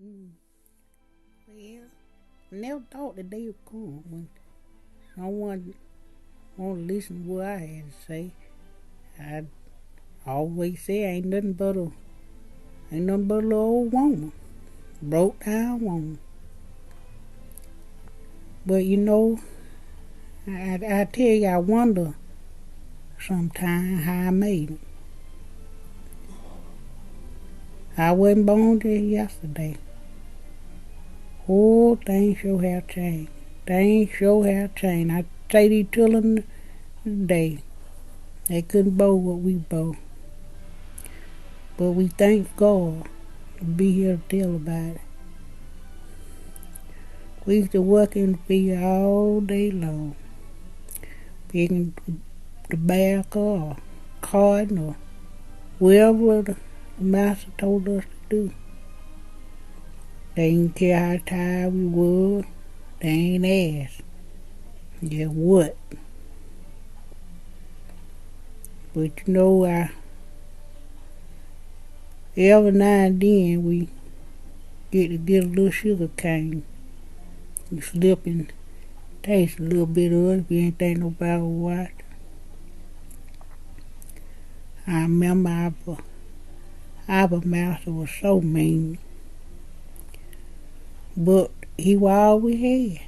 Mm. Well, I never thought the day would come when someone won't listen to what I had to say. I always say I ain't nothing but a little old woman, broke down woman. But I tell you, I wonder sometimes how I made it. I wasn't born till yesterday. Oh, things sure have changed. Things sure have changed. I say these children today, they couldn't bow what we bow. But we thank God to be here to tell about it. We used to work in the field all day long, picking tobacco or cotton or whatever the master told us to do. They didn't care how tired we were. They ain't asked. Just what? But every now and then we get a little sugar cane. You slip and taste a little bit of it if you ain't think nobody would watch. I remember our master was so mean, but he was all we had.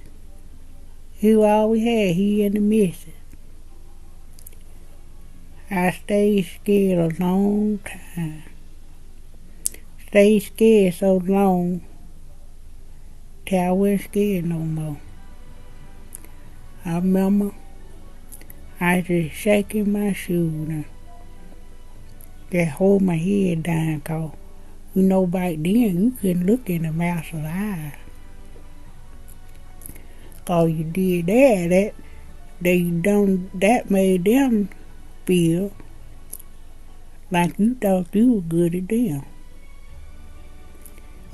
He was all we had, he and the missus. I stayed scared a long time. Stayed scared so long till I wasn't scared no more. I remember I just shaking my shoes and just hold my head down, 'cause back then you couldn't look in the master's eye. 'Cause you did that made them feel like you thought you were good at them.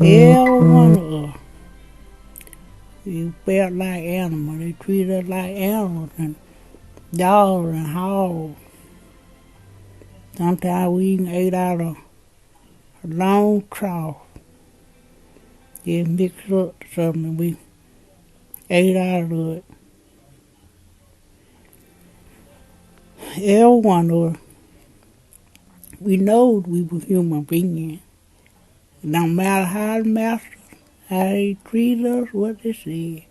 Every one of us, we felt like animals. They treated us like animals and dogs and hogs. Sometimes we even ate out of a long trough. Just mixed up something and we ate out of it. Every one of us, we know we were human beings. No matter how the master, how they treated us, what they said,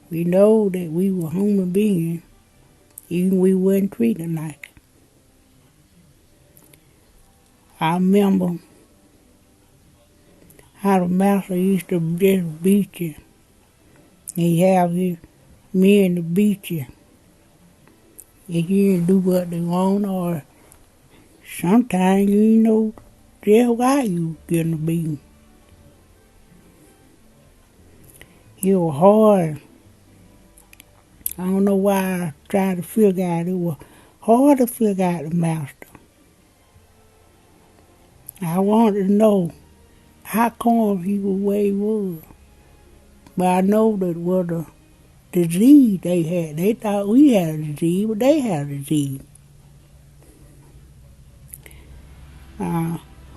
we know that we were human beings, even we wasn't treated like it. I remember how the master used to just beat you. He have his men to beat you if you didn't do what they want, or sometimes you didn't know just why you was getting a beating. It was hard. I don't know why I tried to figure out. It was hard to figure out the master. I wanted to know how come he was where he was. But I know that was a disease they had. They thought we had a disease, but they had a disease.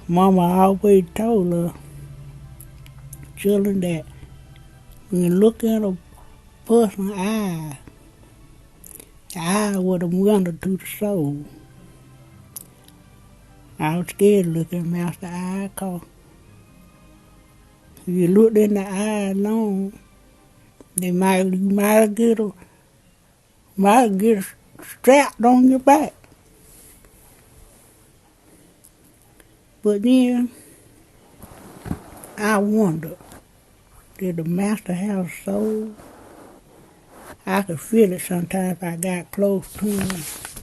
Mama always told us children that when you look in a person's eye, the eye was the window to the soul. I was scared to look in Master's eye, 'cause if you looked in the eye long, you might get strapped on your back. But then I wonder, did the master have a soul? I could feel it sometimes if I got close to him. Of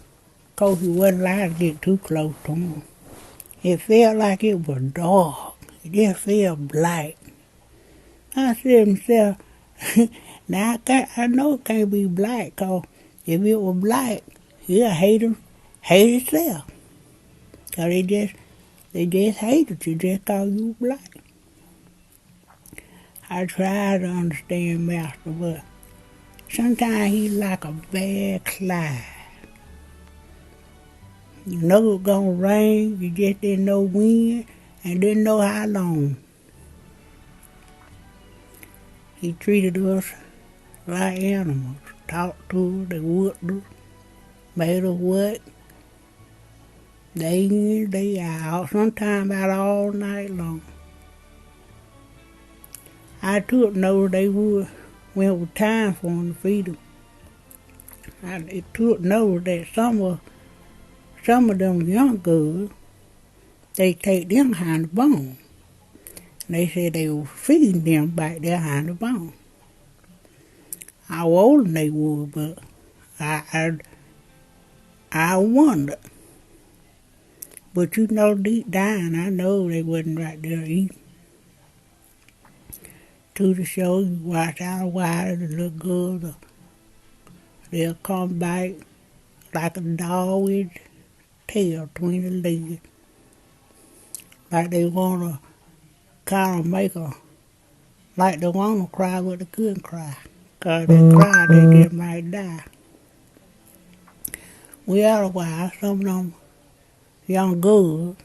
course, he wasn't allowed to get too close to him. It felt like it was dark. It just felt black. I said to myself, now I know it can't be black, 'cause if it was black, he'll hate himself. 'Cause they just hated you just 'cause you were black. I tried to understand Master, but sometimes he's like a bad cloud. You know it's gonna rain, you just didn't know when and didn't know how long. He treated us like animals. Talked to us, they whooped us, made us work. Day in, day out, sometimes about all night long. I took notice they would when it was time for them to feed them. I took notice that some of them young girls, they take them behind the bone. They said they were feeding them back there behind the bone. How old they were, but I wondered. But you know, deep down, I know they wasn't right there eating. To the show, you watch out a while, the little girls, they'll come back like a dog with tail between the legs. Like they want to kind of make a, like they want to cry, but they couldn't cry. Because they cry, they just might die. We out a while, some of them young girls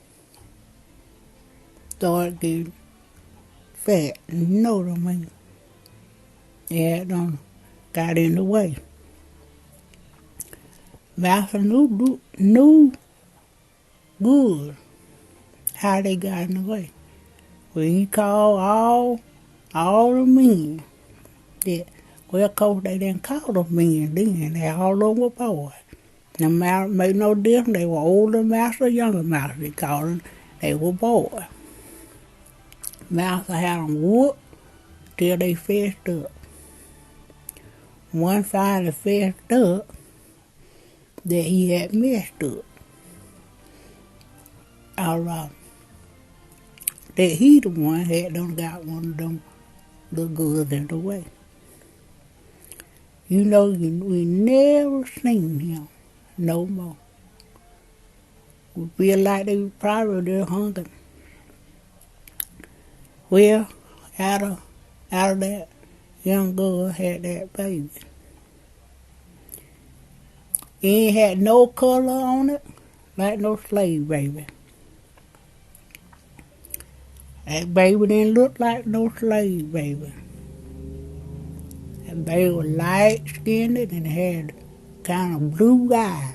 started getting fat, you know what I mean? They had them got in the way. Massa knew good how they got in the way. When he called all the men that, well, of course, they didn't call them men then. They all of them were boys. No matter, made no difference. They were older Massa, younger Massa. They called them. They were boys. Massa had them whooped till they fessed up. One finally fessed up that he had messed up. That he the one had done got one of them little girls in the way. You know, we never seen him no more. We feel like they was probably there hungry. Well, out of that, young girl had that baby. It ain't had no color on it, like no slave baby. That baby didn't look like no slave baby. That baby was light-skinned and had kind of blue eyes.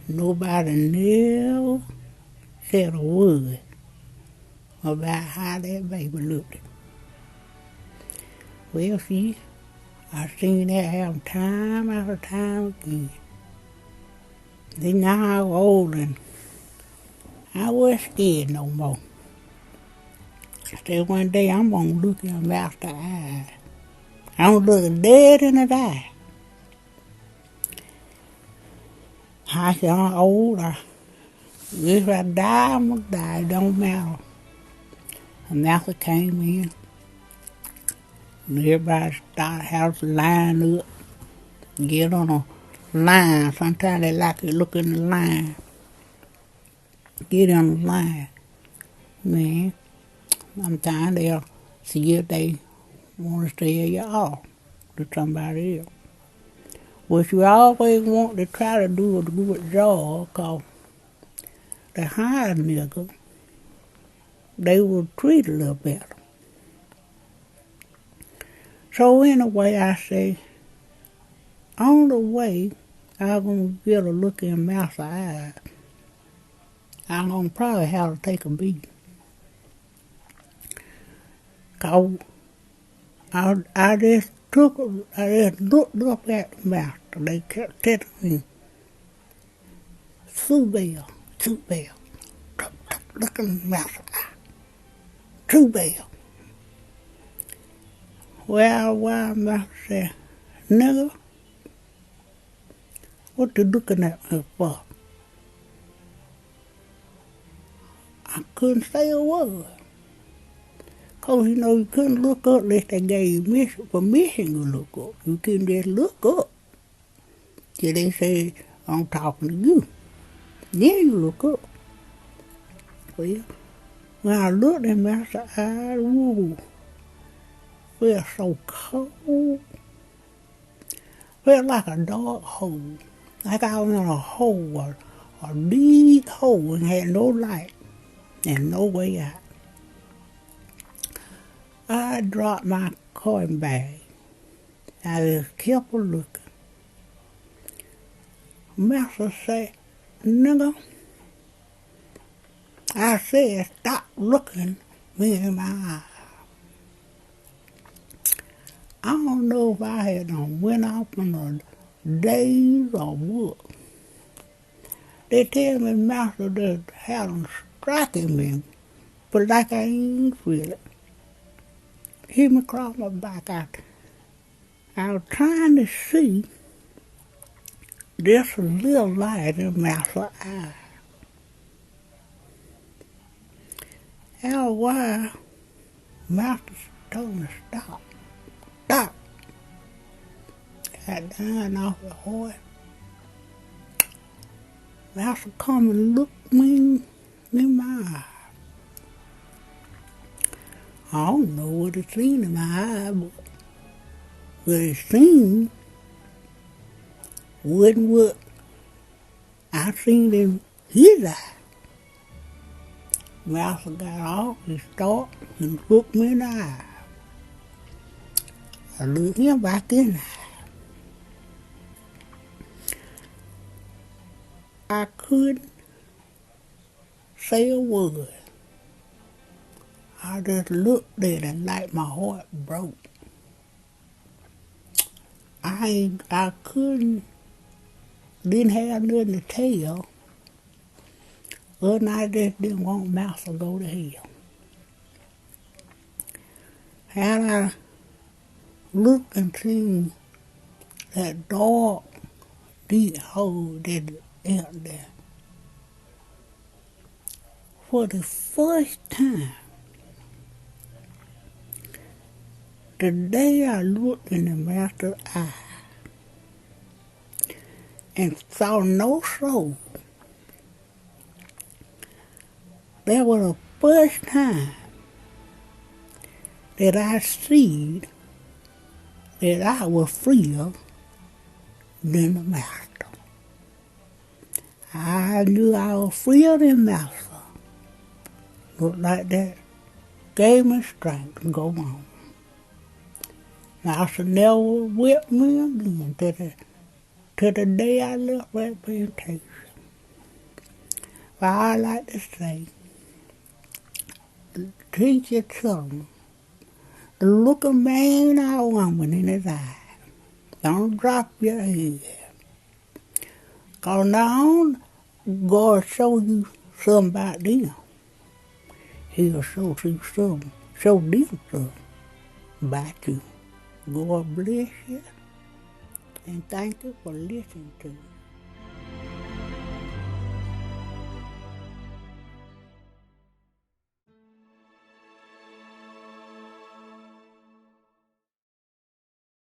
Nobody never said a word about how that baby looked. Well, see, I seen that happen time after time again. Then now I was old and I wasn't scared no more. I said one day I'm gonna look him out the eye. I'm gonna look him dead in the eye. I said I'm old. If I die, I'm gonna die. It don't matter. And Massa came in. And everybody started having to line up, get on a line. Sometimes they like to look in the line. Get on the line. Man, sometimes they'll see if they want to sell you off to somebody else. What you always want to try to do a good job, because the hired nigga, they will treat a little better. So anyway, I say, on the way, I'm going to get a look in Massa's eyes. I'm going to probably have to take a beating. Cause I just looked up at the master. They kept telling me, Sue Bell, look in the master's eye. Sue Bell. Well, master said, nigga, what you looking at me for? I couldn't say a word. Because, you know, you couldn't look up unless they gave you permission to look up. You couldn't just look up till they say, I'm talking to you. Then you look up. Well, when I looked at Master's eyes, woo, felt so cold. Felt like a dark hole. Like I was in a hole, a deep hole, and had no light and no way out. I dropped my coin bag. I just kept a looking. Massa said, nigga, I said, stop looking me in my eye. I don't know if I had done went off in a daze or what. They tell me Massa just had them striking me, but like I ain't feel it. Hit me across my back out. I was trying to see just a little light in Massa's eye. After a while, Massa told me stop. Stop. Got down off the horse. Massa come and looked me in my eye. I don't know what it seen in my eye, but what it seen wasn't what I seen in his eye. Massa got off and stopped and looked me in the eye. I looked him back in the eye. I couldn't say a word. I just looked at him like my heart broke. I didn't have nothing to tell, and I just didn't want Massa to go to hell. Had I looked and seen that dark, deep hole that out there, for the first time, the day I looked in the Master's eye and saw no soul, that was the first time that I seen that I was freer than the Master. I knew I was freer than Master. Looked like that gave me strength to go on. Master never whipped me again to the day I left that plantation. But I like to say, teach your children to look a man or woman in his eye. Don't drop your head. 'Cause now God show you something about them. He'll show them something about you. God bless you, and thank you for listening to me.